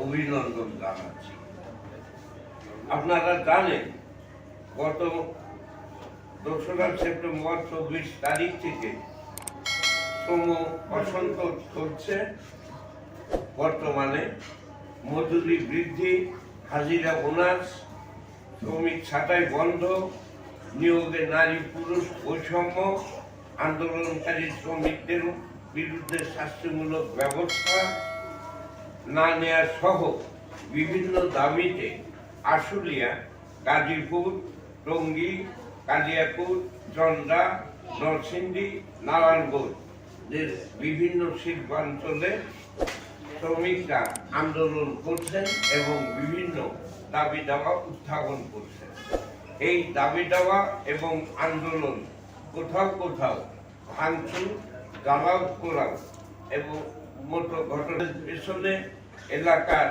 অভিনন্দন জানাচ্ছি। আপনারা জানেন গত 2রা সেপ্টেম্বর 24 তারিখ থেকে শ্রম অসন্তোষ চলছে। বর্তমানে মজুরি বৃদ্ধি, হাজিরা বোনাস, শ্রমিক ছাঁটাই বন্ধ, নিয়োগে নারী পুরুষ বৈষম্য, আন্দোলনকারী শ্রমিকদের বিরুদ্ধে শাস্তিমূলক ব্যবস্থা না নেওয়া সহ বিভিন্ন দাবিতে আশুলিয়া, গাজীপুর, টঙ্গী, কালিয়াপুর, চন্দ্রা, নরসিংদী, নারায়ণগঞ্জের বিভিন্ন শিল্পাঞ্চলে শ্রমিকরা আন্দোলন করছেন এবং বিভিন্ন দাবি দাওয়া উত্থাপন করছেন। এই দাবি দাওয়া এবং আন্দোলন কোথাও কোথাও ভাঙচুর, জ্বালাও পোড়াও এবং মতো ঘটনার পেছনে এলাকার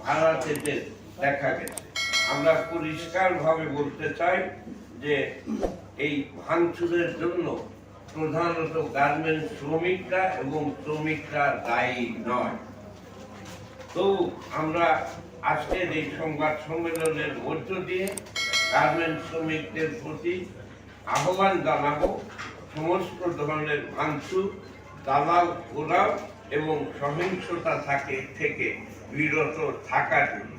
ভাড়াটেদের দেখা গেছে। আমরা পরিষ্কারভাবে বলতে চাই যে এই ভাঙচুরের জন্য প্রধানত গার্মেন্টস শ্রমিকরা এবং শ্রমিকরা দায়ী নয়। তো আমরা আজকের এই সংবাদ সম্মেলনের মধ্য দিয়ে গার্মেন্টস শ্রমিকদের প্রতি আহ্বান জানাবো সমস্ত ধরনের ভাঙচুর, দালাল পোড়াও এবং সহিংসতা থেকে বিরত থাকার জন্য।